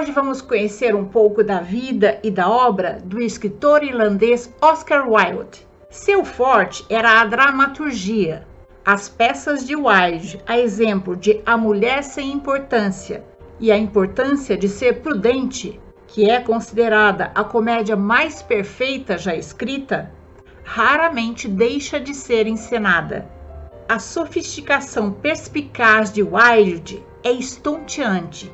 Hoje vamos conhecer um pouco da vida e da obra do escritor irlandês Oscar Wilde. Seu forte era a dramaturgia. As peças de Wilde, a exemplo de A Mulher Sem Importância e A Importância de Ser Prudente, que é considerada a comédia mais perfeita já escrita, raramente deixa de ser encenada. A sofisticação perspicaz de Wilde é estonteante.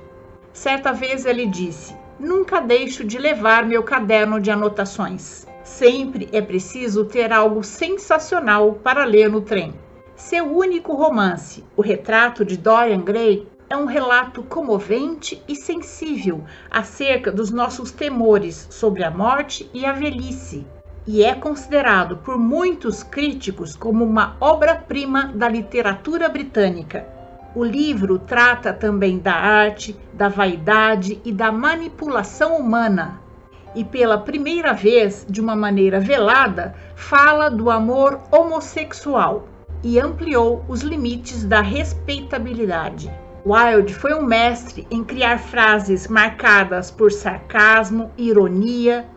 Certa vez ele disse: "Nunca deixo de levar meu caderno de anotações. Sempre é preciso ter algo sensacional para ler no trem." Seu único romance, O Retrato de Dorian Gray, é um relato comovente e sensível acerca dos nossos temores sobre a morte e a velhice, e é considerado por muitos críticos como uma obra-prima da literatura britânica. O livro trata também da arte, da vaidade e da manipulação humana. E pela primeira vez, de uma maneira velada, fala do amor homossexual e ampliou os limites da respeitabilidade. Wilde foi um mestre em criar frases marcadas por sarcasmo, ironia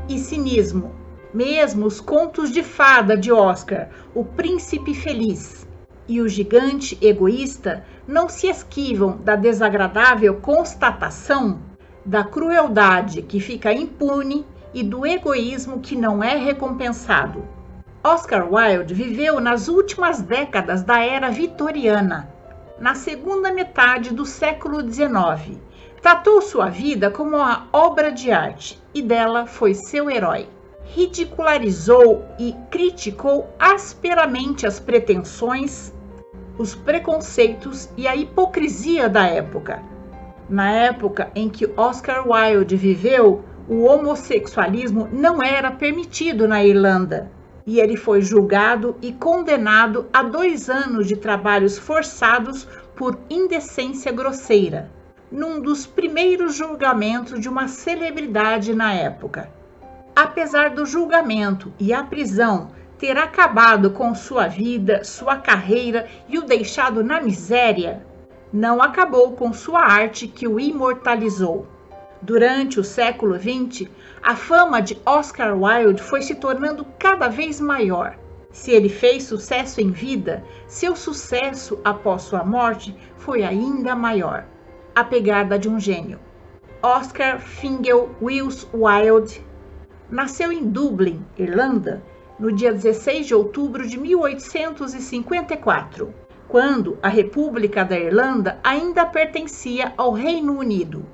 e cinismo. Mesmo os contos de fada de Oscar, O Príncipe Feliz e O Gigante Egoísta, não se esquivam da desagradável constatação da crueldade que fica impune e do egoísmo que não é recompensado. Oscar Wilde viveu nas últimas décadas da era vitoriana, na segunda metade do século XIX. Tratou sua vida como uma obra de arte e dela foi seu herói. Ridicularizou e criticou asperamente as pretensões, os preconceitos e a hipocrisia da época. Na época em que Oscar Wilde viveu, o homossexualismo não era permitido na Irlanda, e ele foi julgado e condenado a 2 anos de trabalhos forçados por indecência grosseira, num dos primeiros julgamentos de uma celebridade na época. Apesar do julgamento e a prisão ter acabado com sua vida, sua carreira e o deixado na miséria, não acabou com sua arte que o imortalizou. Durante o século XX, a fama de Oscar Wilde foi se tornando cada vez maior. Se ele fez sucesso em vida, seu sucesso após sua morte foi ainda maior. A pegada de um gênio. Oscar Fingal Wills Wilde nasceu em Dublin, Irlanda, no dia 16 de outubro de 1854, quando a República da Irlanda ainda pertencia ao Reino Unido.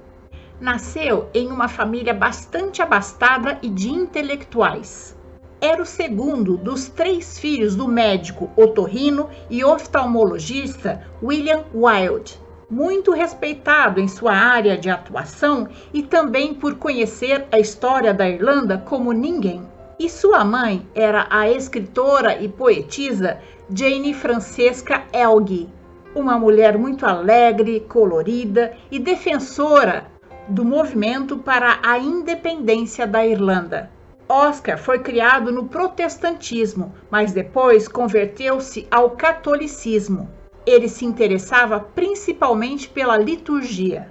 Nasceu em uma família bastante abastada e de intelectuais. Era o segundo dos 3 filhos do médico otorrino e oftalmologista William Wilde, muito respeitado em sua área de atuação e também por conhecer a história da Irlanda como ninguém. E sua mãe era a escritora e poetisa Jane Francesca Elgee, uma mulher muito alegre, colorida e defensora do movimento para a independência da Irlanda. Oscar foi criado no protestantismo, mas depois converteu-se ao catolicismo. Ele se interessava principalmente pela liturgia.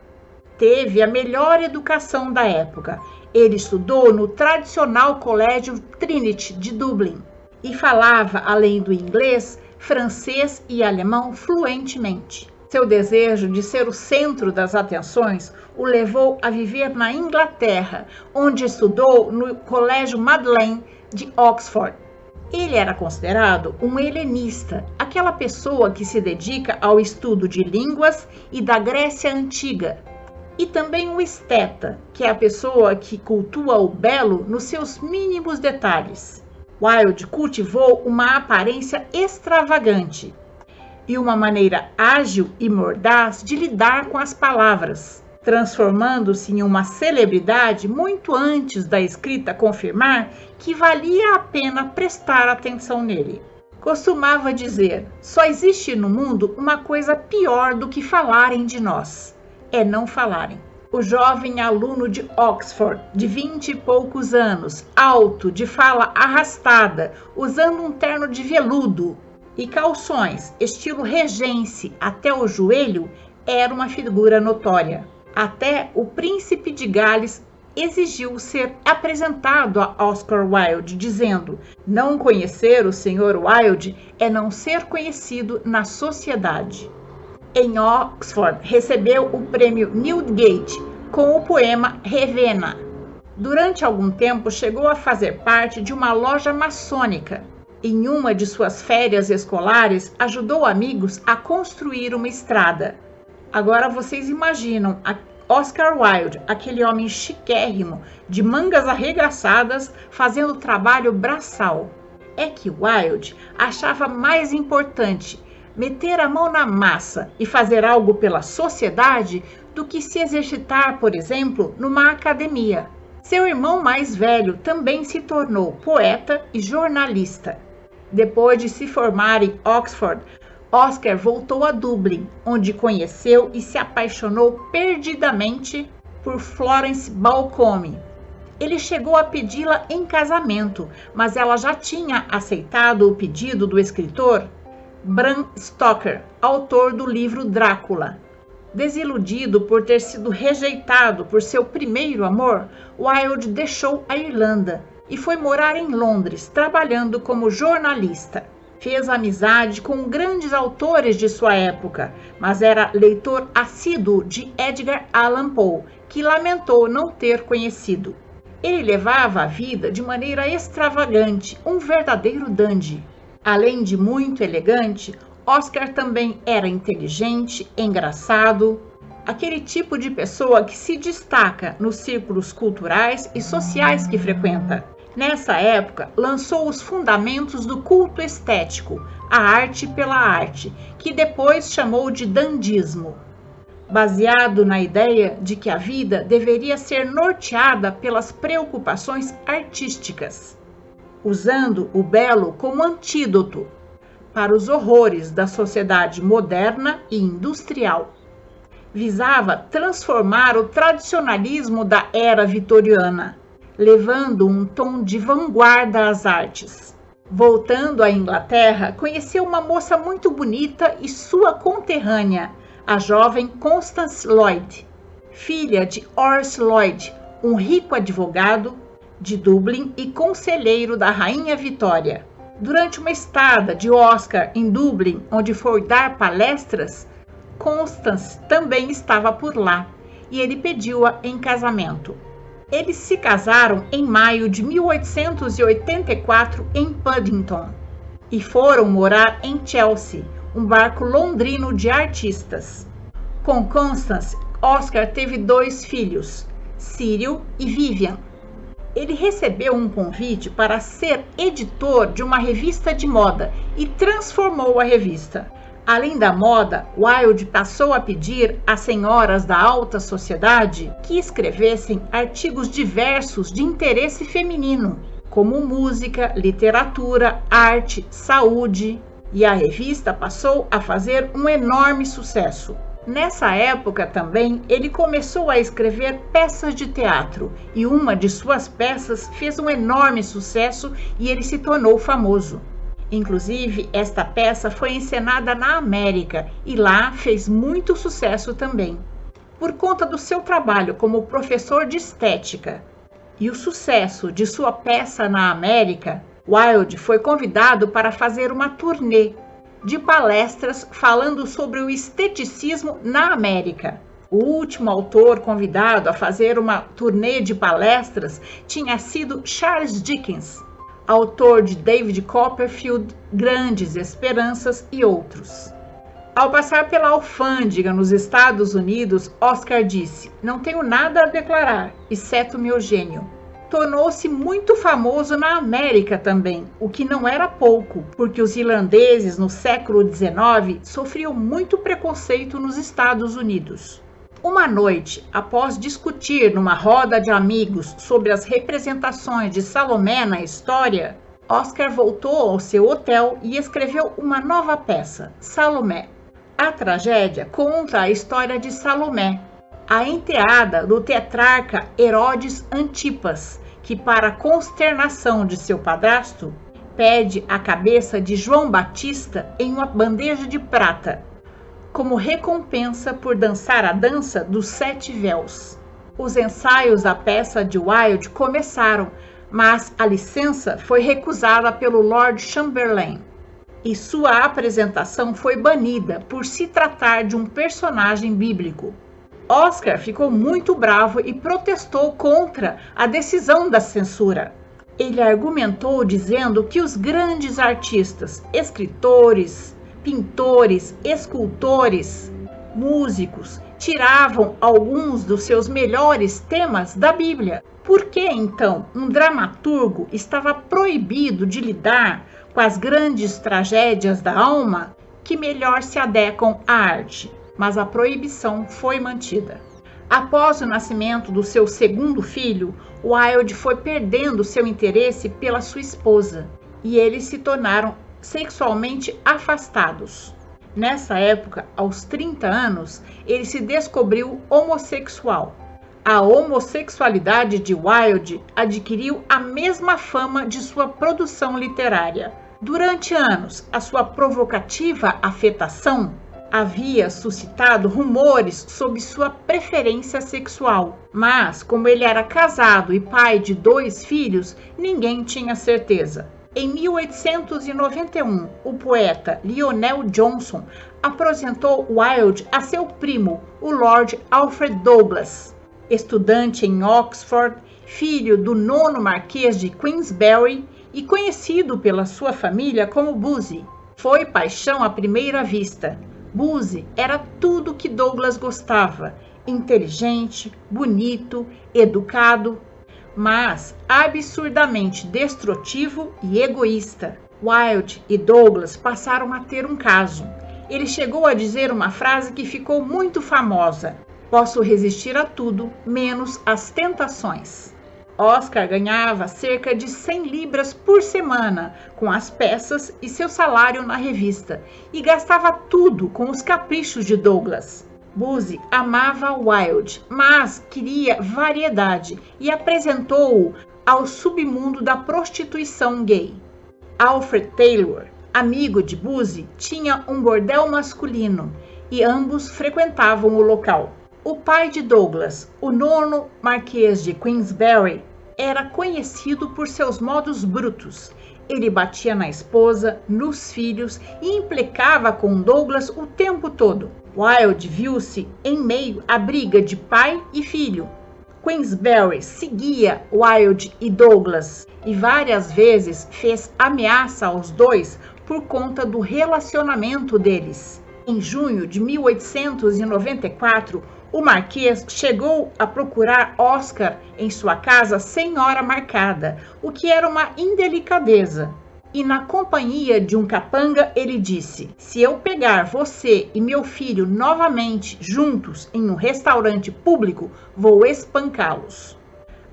Teve a melhor educação da época. Ele estudou no tradicional Colégio Trinity de Dublin e falava, além do inglês, francês e alemão fluentemente. Seu desejo de ser o centro das atenções o levou a viver na Inglaterra, onde estudou no Colégio Magdalen de Oxford. Ele era considerado um helenista, aquela pessoa que se dedica ao estudo de línguas e da Grécia Antiga, e também um esteta, que é a pessoa que cultua o belo nos seus mínimos detalhes. Wilde cultivou uma aparência extravagante e uma maneira ágil e mordaz de lidar com as palavras, transformando-se em uma celebridade muito antes da escrita confirmar que valia a pena prestar atenção nele. Costumava dizer: "Só existe no mundo uma coisa pior do que falarem de nós, é não falarem." O jovem aluno de Oxford, de 20 e poucos anos, alto, de fala arrastada, usando um terno de veludo e calções, estilo regense até o joelho, era uma figura notória. Até o príncipe de Gales exigiu ser apresentado a Oscar Wilde, dizendo: não conhecer o Sr. Wilde é não ser conhecido na sociedade. Em Oxford, recebeu o prêmio Newdigate com o poema Ravenna. Durante algum tempo, chegou a fazer parte de uma loja maçônica. Em uma de suas férias escolares, ajudou amigos a construir uma estrada. Agora vocês imaginam Oscar Wilde, aquele homem chiquérrimo, de mangas arregaçadas, fazendo trabalho braçal. É que Wilde achava mais importante meter a mão na massa e fazer algo pela sociedade do que se exercitar, por exemplo, numa academia. Seu irmão mais velho também se tornou poeta e jornalista. Depois de se formar em Oxford, Oscar voltou a Dublin, onde conheceu e se apaixonou perdidamente por Florence Balcombe. Ele chegou a pedi-la em casamento, mas ela já tinha aceitado o pedido do escritor Bram Stoker, autor do livro Drácula. Desiludido por ter sido rejeitado por seu primeiro amor, Wilde deixou a Irlanda e foi morar em Londres, trabalhando como jornalista. Fez amizade com grandes autores de sua época, mas era leitor assíduo de Edgar Allan Poe, que lamentou não ter conhecido. Ele levava a vida de maneira extravagante, um verdadeiro dandy. Além de muito elegante, Oscar também era inteligente, engraçado, aquele tipo de pessoa que se destaca nos círculos culturais e sociais que frequenta. Nessa época, lançou os fundamentos do culto estético, a arte pela arte, que depois chamou de dandismo, baseado na ideia de que a vida deveria ser norteada pelas preocupações artísticas, usando o belo como antídoto para os horrores da sociedade moderna e industrial. Visava transformar o tradicionalismo da era vitoriana, levando um tom de vanguarda às artes. Voltando à Inglaterra, conheceu uma moça muito bonita e sua conterrânea, a jovem Constance Lloyd, filha de Horace Lloyd, um rico advogado de Dublin e conselheiro da Rainha Vitória. Durante uma estada de Oscar em Dublin, onde foi dar palestras, Constance também estava por lá e ele pediu-a em casamento. Eles se casaram em maio de 1884 em Paddington e foram morar em Chelsea, um barco londrino de artistas. Com Constance, Oscar teve 2 filhos, Cyril e Vivian. Ele recebeu um convite para ser editor de uma revista de moda e transformou a revista. Além da moda, Wilde passou a pedir às senhoras da alta sociedade que escrevessem artigos diversos de interesse feminino, como música, literatura, arte, saúde, e a revista passou a fazer um enorme sucesso. Nessa época também, ele começou a escrever peças de teatro, e uma de suas peças fez um enorme sucesso e ele se tornou famoso. Inclusive, esta peça foi encenada na América e lá fez muito sucesso também. Por conta do seu trabalho como professor de estética e o sucesso de sua peça na América, Wilde foi convidado para fazer uma turnê de palestras falando sobre o esteticismo na América. O último autor convidado a fazer uma turnê de palestras tinha sido Charles Dickens, autor de David Copperfield, Grandes Esperanças e outros. Ao passar pela alfândega nos Estados Unidos, Oscar disse: "Não tenho nada a declarar, exceto meu gênio." Tornou-se muito famoso na América também, o que não era pouco, porque os irlandeses no século XIX sofriam muito preconceito nos Estados Unidos. Uma noite, após discutir numa roda de amigos sobre as representações de Salomé na história, Oscar voltou ao seu hotel e escreveu uma nova peça, Salomé. A tragédia conta a história de Salomé, a enteada do tetrarca Herodes Antipas, que, para a consternação de seu padrasto, pede a cabeça de João Batista em uma bandeja de prata. como recompensa por dançar a dança dos 7 véus. Os ensaios da peça de Wilde começaram, mas a licença foi recusada pelo Lord Chamberlain e sua apresentação foi banida por se tratar de um personagem bíblico. Oscar ficou muito bravo e protestou contra a decisão da censura. Ele argumentou dizendo que os grandes artistas, escritores, pintores, escultores, músicos, tiravam alguns dos seus melhores temas da Bíblia. Por que então um dramaturgo estava proibido de lidar com as grandes tragédias da alma que melhor se adequam à arte? Mas a proibição foi mantida. Após o nascimento do seu segundo filho, Wilde foi perdendo seu interesse pela sua esposa e eles se tornaram sexualmente afastados. Nessa época, aos 30 anos, ele se descobriu homossexual. A homossexualidade de Wilde adquiriu a mesma fama de sua produção literária. Durante anos, a sua provocativa afetação havia suscitado rumores sobre sua preferência sexual, mas como ele era casado e pai de 2 filhos, ninguém tinha certeza. Em 1891, o poeta Lionel Johnson apresentou Wilde a seu primo, o Lord Alfred Douglas, estudante em Oxford, filho do 9º Marquês de Queensberry e conhecido pela sua família como Bosie. Foi paixão à primeira vista. Bosie era tudo que Douglas gostava, inteligente, bonito, educado, mas absurdamente destrutivo e egoísta. Wilde e Douglas passaram a ter um caso. Ele chegou a dizer uma frase que ficou muito famosa: "Posso resistir a tudo, menos às tentações." Oscar ganhava cerca de 100 libras por semana com as peças e seu salário na revista, e gastava tudo com os caprichos de Douglas. Bosie amava Wilde, mas queria variedade e apresentou-o ao submundo da prostituição gay. Alfred Taylor, amigo de Bosie, tinha um bordel masculino e ambos frequentavam o local. O pai de Douglas, o 9º Marquês de Queensberry, era conhecido por seus modos brutos. Ele batia na esposa, nos filhos e implicava com Douglas o tempo todo. Wilde viu-se em meio à briga de pai e filho. Queensberry seguia Wilde e Douglas e várias vezes fez ameaça aos dois por conta do relacionamento deles. Em junho de 1894, o Marquês chegou a procurar Oscar em sua casa sem hora marcada, o que era uma indelicadeza. E na companhia de um capanga, ele disse: "Se eu pegar você e meu filho novamente juntos em um restaurante público, vou espancá-los."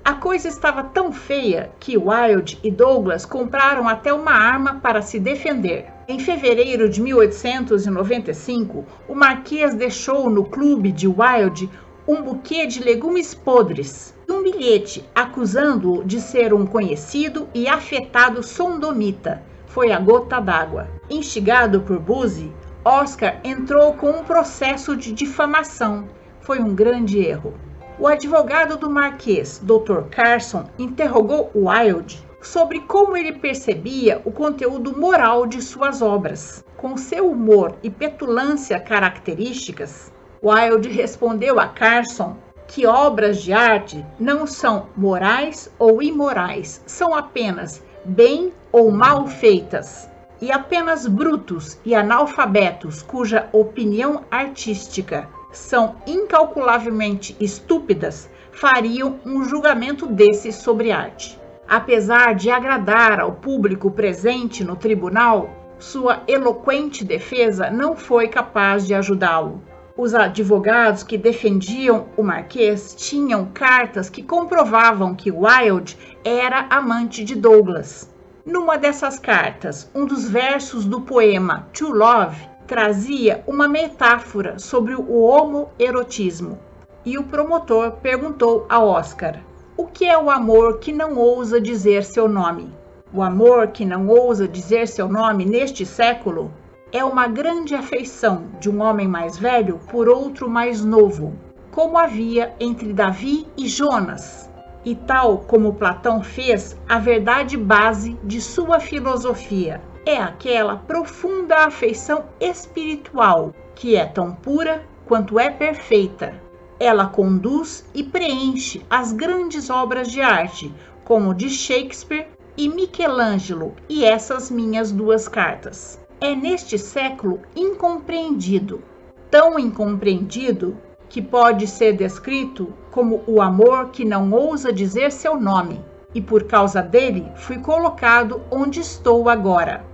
A coisa estava tão feia que Wilde e Douglas compraram até uma arma para se defender. Em fevereiro de 1895, o Marquês deixou no clube de Wilde um buquê de legumes podres e um bilhete acusando-o de ser um conhecido e afetado sodomita. Foi a gota d'água. Instigado por Bosie, Oscar entrou com um processo de difamação. Foi um grande erro. O advogado do Marquês, Dr. Carson, interrogou Wilde sobre como ele percebia o conteúdo moral de suas obras. Com seu humor e petulância características, Wilde respondeu a Carson que obras de arte não são morais ou imorais, são apenas bem ou mal feitas. E apenas brutos e analfabetos cuja opinião artística são incalculavelmente estúpidas fariam um julgamento desse sobre arte. Apesar de agradar ao público presente no tribunal, sua eloquente defesa não foi capaz de ajudá-lo. Os advogados que defendiam o Marquês tinham cartas que comprovavam que Wilde era amante de Douglas. Numa dessas cartas, um dos versos do poema To Love trazia uma metáfora sobre o homoerotismo. E o promotor perguntou a Oscar: "O que é o amor que não ousa dizer seu nome?" O amor que não ousa dizer seu nome neste século? é uma grande afeição de um homem mais velho por outro mais novo, como havia entre Davi e Jonas, e tal como Platão fez, a verdade base de sua filosofia é aquela profunda afeição espiritual, que é tão pura quanto é perfeita. Ela conduz e preenche as grandes obras de arte, como de Shakespeare e Michelangelo e essas minhas duas cartas. É neste século incompreendido, tão incompreendido, que pode ser descrito como o amor que não ousa dizer seu nome, e por causa dele fui colocado onde estou agora.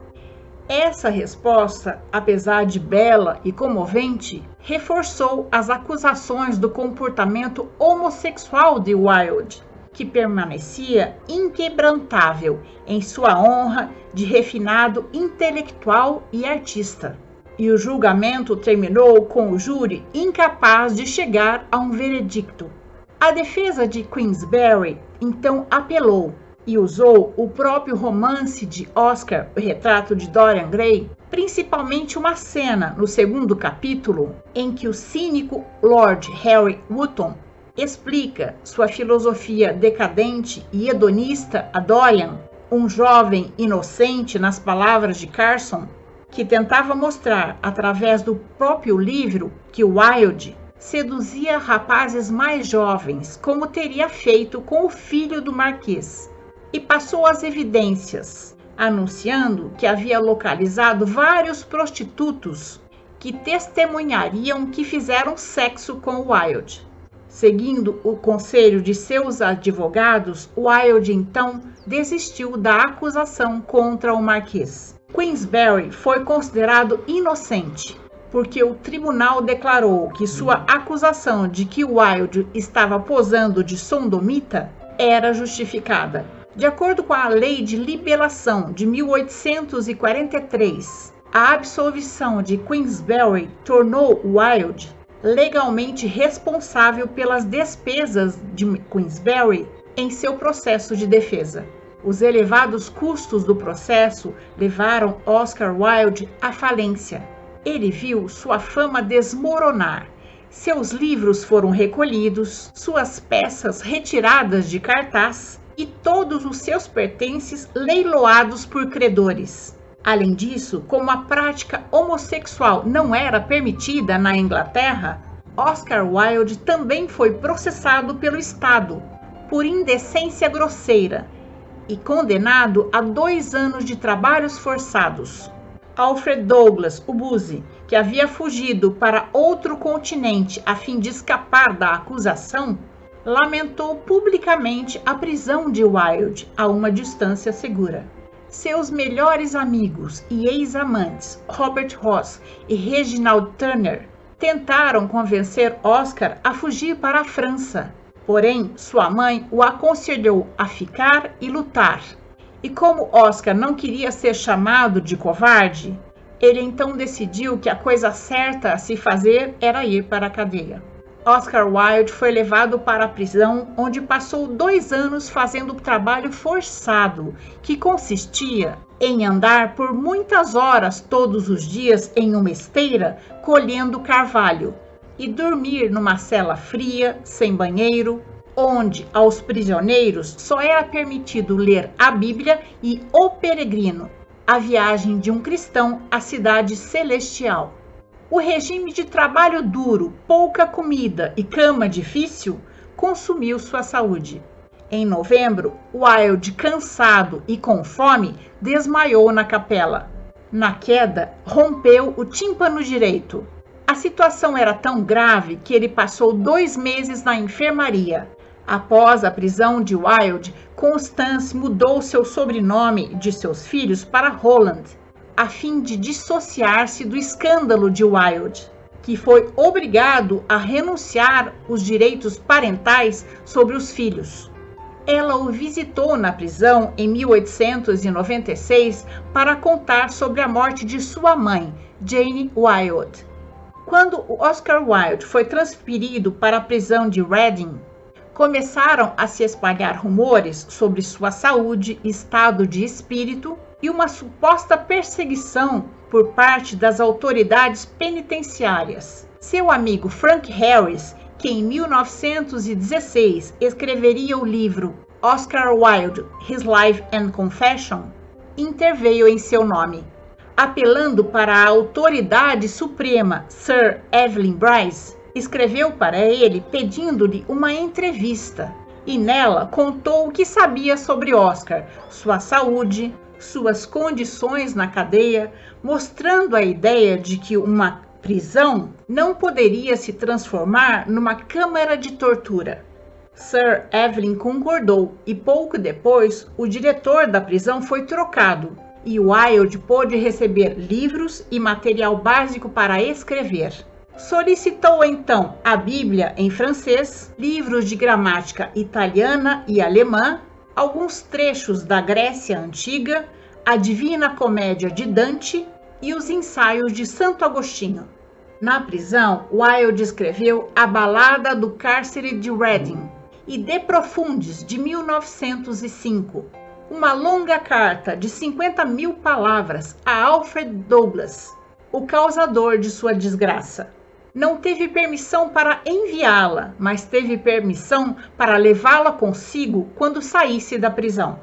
Essa resposta, apesar de bela e comovente, reforçou as acusações do comportamento homossexual de Wilde, que permanecia inquebrantável em sua honra de refinado intelectual e artista. E o julgamento terminou com o júri incapaz de chegar a um veredicto. A defesa de Queensberry então apelou e usou o próprio romance de Oscar, O Retrato de Dorian Gray, principalmente uma cena no segundo capítulo em que o cínico Lord Harry Wotton explica sua filosofia decadente e hedonista a Dorian, um jovem inocente, nas palavras de Carson, que tentava mostrar através do próprio livro que Wilde seduzia rapazes mais jovens, como teria feito com o filho do marquês, e passou as evidências, anunciando que havia localizado vários prostitutos que testemunhariam que fizeram sexo com Wilde. Seguindo o conselho de seus advogados, Wilde então desistiu da acusação contra o marquês. Queensberry foi considerado inocente, porque o tribunal declarou que sua acusação de que Wilde estava posando de sodomita era justificada. De acordo com a Lei de Libelação de 1843, a absolvição de Queensberry tornou Wilde legalmente responsável pelas despesas de Queensberry em seu processo de defesa. Os elevados custos do processo levaram Oscar Wilde à falência. Ele viu sua fama desmoronar. Seus livros foram recolhidos, suas peças retiradas de cartaz e todos os seus pertences leiloados por credores. Além disso, como a prática homossexual não era permitida na Inglaterra, Oscar Wilde também foi processado pelo Estado por indecência grosseira e condenado a 2 anos de trabalhos forçados. Alfred Douglas, o Buzi, que havia fugido para outro continente a fim de escapar da acusação, lamentou publicamente a prisão de Wilde a uma distância segura. Seus melhores amigos e ex-amantes, Robert Ross e Reginald Turner, tentaram convencer Oscar a fugir para a França. Porém, sua mãe o aconselhou a ficar e lutar. E como Oscar não queria ser chamado de covarde, ele então decidiu que a coisa certa a se fazer era ir para a cadeia. Oscar Wilde foi levado para a prisão, onde passou 2 anos fazendo trabalho forçado, que consistia em andar por muitas horas todos os dias em uma esteira colhendo carvalho e dormir numa cela fria, sem banheiro, onde aos prisioneiros só era permitido ler a Bíblia e O Peregrino, a viagem de um cristão à cidade celestial. O regime de trabalho duro, pouca comida e cama difícil consumiu sua saúde. Em novembro, Wilde, cansado e com fome, desmaiou na capela. Na queda, rompeu o tímpano direito. A situação era tão grave que ele passou 2 meses na enfermaria. Após a prisão de Wilde, Constance mudou seu sobrenome de seus filhos para Holland, a fim de dissociar-se do escândalo de Wilde, que foi obrigado a renunciar os direitos parentais sobre os filhos. Ela o visitou na prisão em 1896 para contar sobre a morte de sua mãe, Jane Wilde. Quando Oscar Wilde foi transferido para a prisão de Reading, começaram a se espalhar rumores sobre sua saúde e estado de espírito e uma suposta perseguição por parte das autoridades penitenciárias. Seu amigo Frank Harris, que em 1916 escreveria o livro Oscar Wilde, His Life and Confession, interveio em seu nome, apelando para a autoridade suprema, Sir Evelyn Bryce, escreveu para ele pedindo-lhe uma entrevista e nela contou o que sabia sobre Oscar, sua saúde, suas condições na cadeia, mostrando a ideia de que uma prisão não poderia se transformar numa câmara de tortura. Sir Evelyn concordou e pouco depois o diretor da prisão foi trocado e Wilde pôde receber livros e material básico para escrever. Solicitou então a Bíblia em francês, livros de gramática italiana e alemã, alguns trechos da Grécia Antiga, a Divina Comédia de Dante e os ensaios de Santo Agostinho. Na prisão, Wilde escreveu A Balada do Cárcere de Reading e De Profundis, de 1905, uma longa carta de 50.000 palavras a Alfred Douglas, o causador de sua desgraça. Não teve permissão para enviá-la, mas teve permissão para levá-la consigo quando saísse da prisão.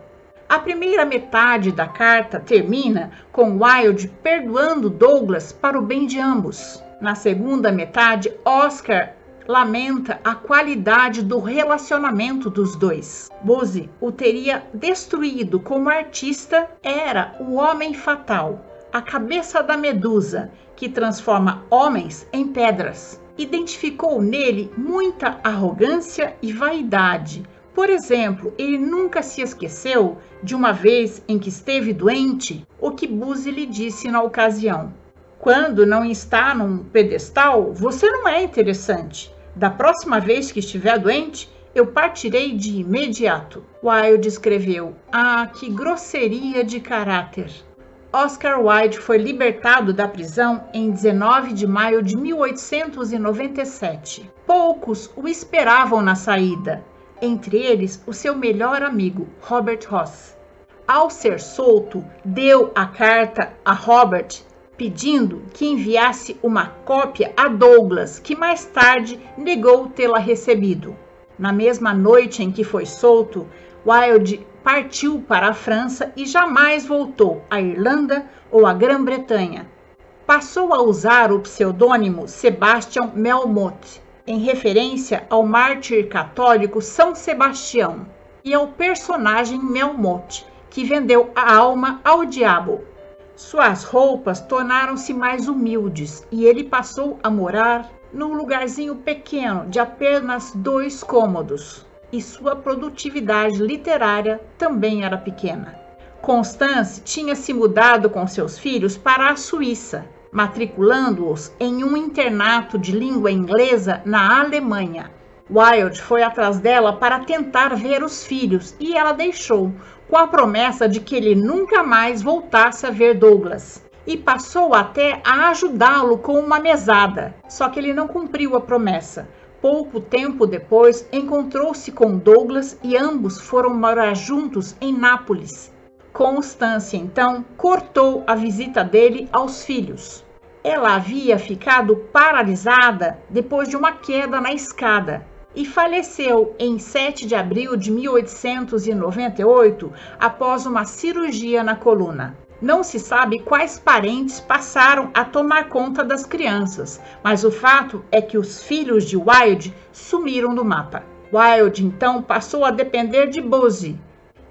A primeira metade da carta termina com Wilde perdoando Douglas para o bem de ambos. Na segunda metade, Oscar lamenta a qualidade do relacionamento dos dois. Bosie o teria destruído como artista, era o homem fatal, a cabeça da medusa, que transforma homens em pedras. Identificou nele muita arrogância e vaidade. Por exemplo, ele nunca se esqueceu de uma vez em que esteve doente, o que Bosie lhe disse na ocasião: quando não está num pedestal, você não é interessante. Da próxima vez que estiver doente, eu partirei de imediato. Wilde escreveu: ah, que grosseria de caráter. Oscar Wilde foi libertado da prisão em 19 de maio de 1897. Poucos o esperavam na saída, entre eles o seu melhor amigo, Robert Ross. Ao ser solto, deu a carta a Robert, pedindo que enviasse uma cópia a Douglas, que mais tarde negou tê-la recebido. Na mesma noite em que foi solto, Wilde partiu para a França e jamais voltou à Irlanda ou à Grã-Bretanha. Passou a usar o pseudônimo Sebastian Melmoth, em referência ao mártir católico São Sebastião, e ao personagem Melmoth, que vendeu a alma ao diabo. Suas roupas tornaram-se mais humildes e ele passou a morar num lugarzinho pequeno de apenas 2 cômodos. E sua produtividade literária também era pequena. Constance tinha se mudado com seus filhos para a Suíça, matriculando-os em um internato de língua inglesa na Alemanha. Wilde foi atrás dela para tentar ver os filhos e ela deixou, com a promessa de que ele nunca mais voltasse a ver Douglas. E passou até a ajudá-lo com uma mesada, só que ele não cumpriu a promessa. Pouco tempo depois, encontrou-se com Douglas e ambos foram morar juntos em Nápoles. Constance, então, cortou a visita dele aos filhos. Ela havia ficado paralisada depois de uma queda na escada e faleceu em 7 de abril de 1898 após uma cirurgia na coluna. Não se sabe quais parentes passaram a tomar conta das crianças, mas o fato é que os filhos de Wilde sumiram do mapa. Wilde, então, passou a depender de Bosie,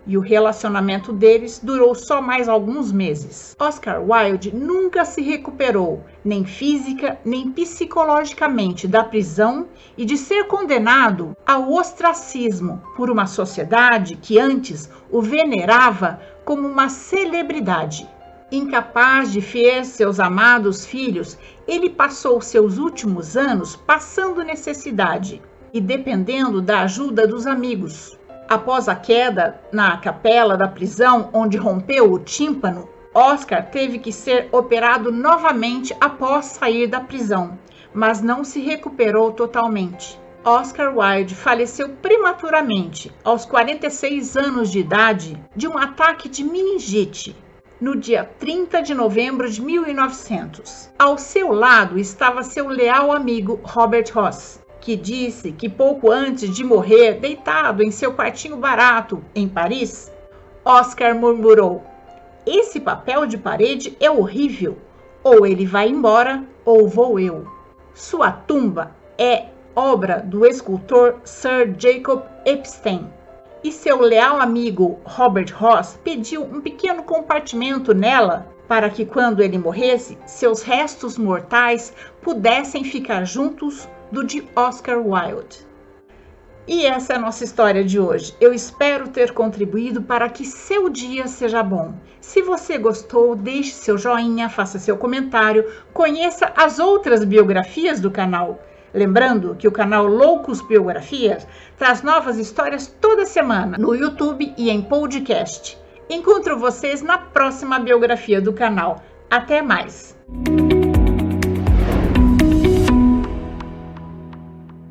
e o relacionamento deles durou só mais alguns meses. Oscar Wilde nunca se recuperou, nem física nem psicologicamente, da prisão e de ser condenado ao ostracismo por uma sociedade que antes o venerava como uma celebridade. Incapaz de ver seus amados filhos, ele passou seus últimos anos passando necessidade e dependendo da ajuda dos amigos. Após a queda na capela da prisão, onde rompeu o tímpano, Oscar teve que ser operado novamente após sair da prisão, mas não se recuperou totalmente. Oscar Wilde faleceu prematuramente, aos 46 anos de idade, de um ataque de meningite. no dia 30 de novembro de 1900. Ao seu lado estava seu leal amigo Robert Ross, que disse que pouco antes de morrer, deitado em seu quartinho barato em Paris, Oscar murmurou: "Esse papel de parede é horrível. Ou ele vai embora, ou vou eu." Sua tumba é obra do escultor Sir Jacob Epstein, e seu leal amigo Robert Ross pediu um pequeno compartimento nela para que, quando ele morresse, seus restos mortais pudessem ficar juntos do de Oscar Wilde. E essa é a nossa história de hoje. Eu espero ter contribuído para que seu dia seja bom. Se você gostou, deixe seu joinha, faça seu comentário, conheça as outras biografias do canal. Lembrando que o canal Loucos Biografias traz novas histórias toda semana no YouTube e em podcast. Encontro vocês na próxima biografia do canal. Até mais!